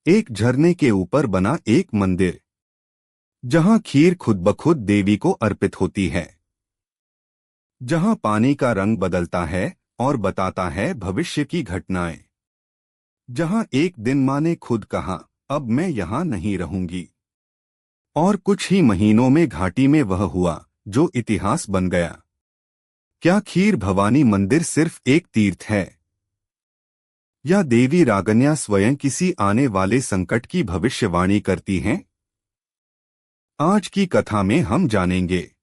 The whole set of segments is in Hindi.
एक झरने के ऊपर बना एक मंदिर, जहां खीर खुद ब खुद देवी को अर्पित होती है, जहां पानी का रंग बदलता है और बताता है भविष्य की घटनाएं, जहां एक दिन माँ ने खुद कहा, अब मैं यहां नहीं रहूंगी। और कुछ ही महीनों में घाटी में वह हुआ जो इतिहास बन गया। क्या खीर भवानी मंदिर सिर्फ एक तीर्थ है, या देवी रागन्या स्वयं किसी आने वाले संकट की भविष्यवाणी करती हैं? आज की कथा में हम जानेंगे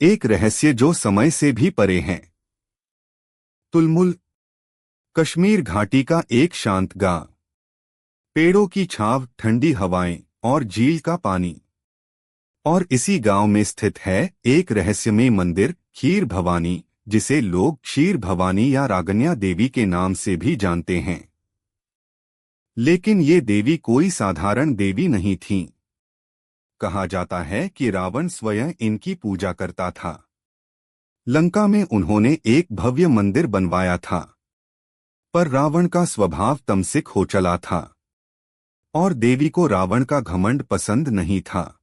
एक रहस्य जो समय से भी परे है। तुलमुल, कश्मीर घाटी का एक शांत गांव। पेड़ों की छाव, ठंडी हवाएं और झील का पानी। और इसी गांव में स्थित है एक रहस्यमय मंदिर, खीर भवानी, जिसे लोग क्षीर भवानी या रागन्या देवी के नाम से भी जानते हैं। लेकिन ये देवी कोई साधारण देवी नहीं थीं। कहा जाता है कि रावण स्वयं इनकी पूजा करता था। लंका में उन्होंने एक भव्य मंदिर बनवाया था, पर रावण का स्वभाव तमसिक हो चला था और देवी को रावण का घमंड पसंद नहीं था।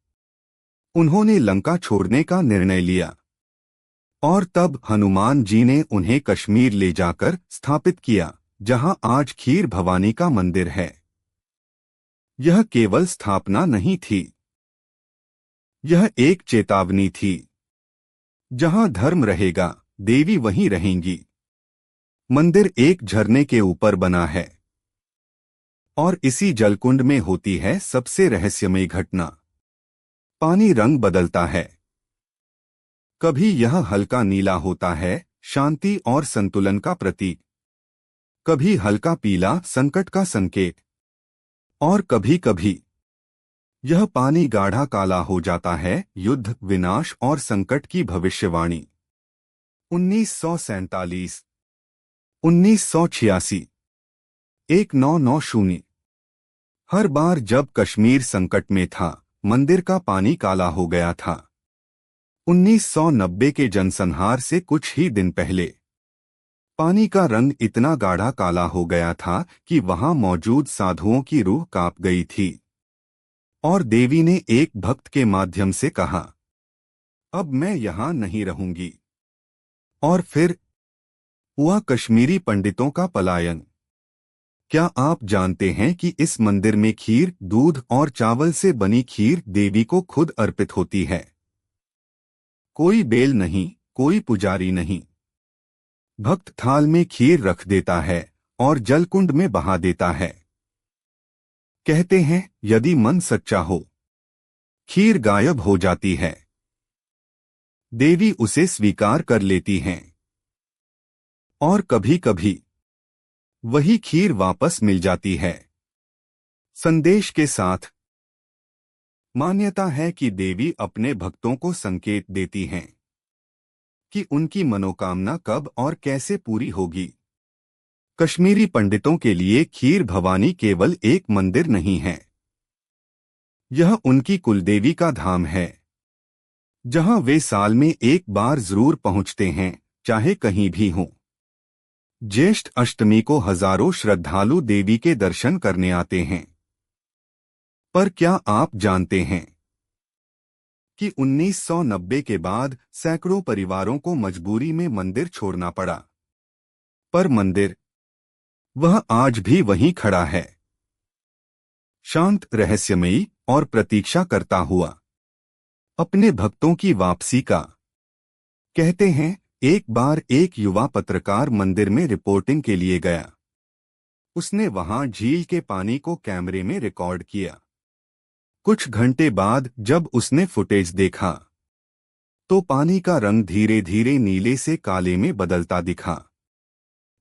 उन्होंने लंका छोड़ने का निर्णय लिया और तब हनुमान जी ने उन्हें कश्मीर ले जाकर स्थापित किया, जहां आज खीर भवानी का मंदिर है। यह केवल स्थापना नहीं थी, यह एक चेतावनी थी। जहां धर्म रहेगा, देवी वहीं रहेंगी। मंदिर एक झरने के ऊपर बना है और इसी जलकुंड में होती है सबसे रहस्यमय घटना। पानी रंग बदलता है। कभी यह हल्का नीला होता है, शांति और संतुलन का प्रतीक। कभी हल्का पीला, संकट का संकेत। और कभी कभी यह पानी गाढ़ा काला हो जाता है, युद्ध, विनाश और संकट की भविष्यवाणी। 1947, 1986, 1990। हर बार जब कश्मीर संकट में था, मंदिर का पानी काला हो गया था। 1990 के जनसंहार से कुछ ही दिन पहले पानी का रंग इतना गाढ़ा काला हो गया था कि वहां मौजूद साधुओं की रूह कांप गई थी। और देवी ने एक भक्त के माध्यम से कहा, अब मैं यहां नहीं रहूंगी। और फिर हुआ कश्मीरी पंडितों का पलायन। क्या आप जानते हैं कि इस मंदिर में खीर, दूध और चावल से बनी खीर देवी को खुद अर्पित होती है? कोई बेल नहीं, कोई पुजारी नहीं। भक्त थाल में खीर रख देता है और जलकुंड में बहा देता है। कहते हैं, यदि मन सच्चा हो, खीर गायब हो जाती है। देवी उसे स्वीकार कर लेती हैं और कभी कभी वही खीर वापस मिल जाती है, संदेश के साथ। मान्यता है कि देवी अपने भक्तों को संकेत देती हैं कि उनकी मनोकामना कब और कैसे पूरी होगी। कश्मीरी पंडितों के लिए खीर भवानी केवल एक मंदिर नहीं है, यह उनकी कुलदेवी का धाम है, जहां वे साल में एक बार जरूर पहुंचते हैं, चाहे कहीं भी हों। ज्येष्ठ अष्टमी को हजारों श्रद्धालु देवी के दर्शन करने आते हैं। पर क्या आप जानते हैं कि 1990 के बाद सैकड़ों परिवारों को मजबूरी में मंदिर छोड़ना पड़ा? पर मंदिर, वह आज भी वहीं खड़ा है, शांत, रहस्यमयी और प्रतीक्षा करता हुआ अपने भक्तों की वापसी का। कहते हैं, एक बार एक युवा पत्रकार मंदिर में रिपोर्टिंग के लिए गया। उसने वहां झील के पानी को कैमरे में रिकॉर्ड किया। कुछ घंटे बाद जब उसने फुटेज देखा, तो पानी का रंग धीरे धीरे नीले से काले में बदलता दिखा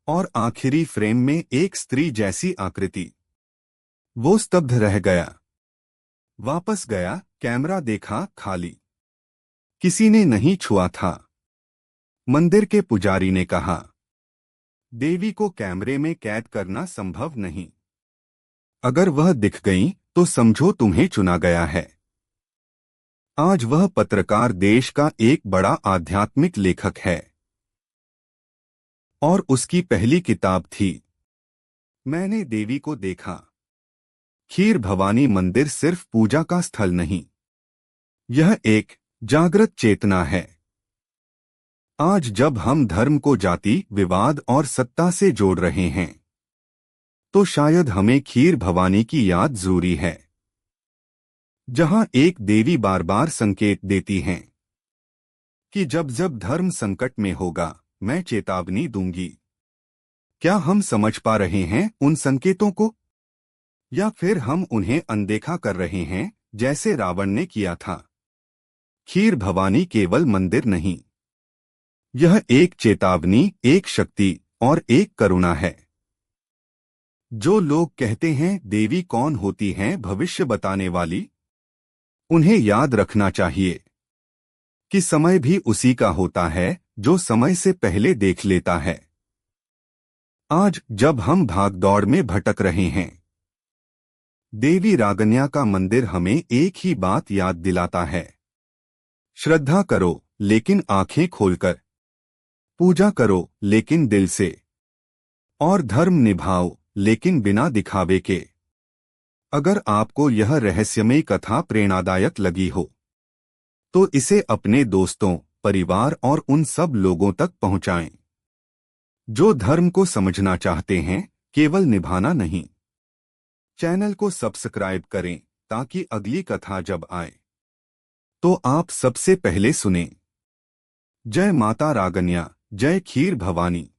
और आखिरी फ्रेम में एक स्त्री जैसी आकृति। वो स्तब्ध रह गया। वापस गया, कैमरा देखा, खाली। किसी ने नहीं छुआ था। मंदिर के पुजारी ने कहा, देवी को कैमरे में कैद करना संभव नहीं। अगर वह दिख गई तो समझो तुम्हें चुना गया है। आज वह पत्रकार देश का एक बड़ा आध्यात्मिक लेखक है और उसकी पहली किताब थी, मैंने देवी को देखा। खीर भवानी मंदिर सिर्फ पूजा का स्थल नहीं, यह एक जागृत चेतना है। आज जब हम धर्म को जाति, विवाद और सत्ता से जोड़ रहे हैं, तो शायद हमें खीर भवानी की याद जरूरी है, जहां एक देवी बार बार संकेत देती हैं कि जब जब धर्म संकट में होगा, मैं चेतावनी दूंगी। क्या हम समझ पा रहे हैं उन संकेतों को, या फिर हम उन्हें अनदेखा कर रहे हैं जैसे रावण ने किया था? खीर भवानी केवल मंदिर नहीं, यह एक चेतावनी, एक शक्ति और एक करुणा है। जो लोग कहते हैं देवी कौन होती हैं, भविष्य बताने वाली, उन्हें याद रखना चाहिए कि समय भी उसी का होता है जो समय से पहले देख लेता है। आज जब हम भागदौड़ में भटक रहे हैं, देवी रागन्या का मंदिर हमें एक ही बात याद दिलाता है, श्रद्धा करो लेकिन आंखें खोलकर, पूजा करो लेकिन दिल से, और धर्म निभाओ लेकिन बिना दिखावे के। अगर आपको यह रहस्यमयी कथा प्रेरणादायक लगी हो, तो इसे अपने दोस्तों, परिवार और उन सब लोगों तक पहुंचाएं जो धर्म को समझना चाहते हैं, केवल निभाना नहीं। चैनल को सब्सक्राइब करें ताकि अगली कथा जब आए तो आप सबसे पहले सुनें। जय माता रागन्या, जय खीर भवानी।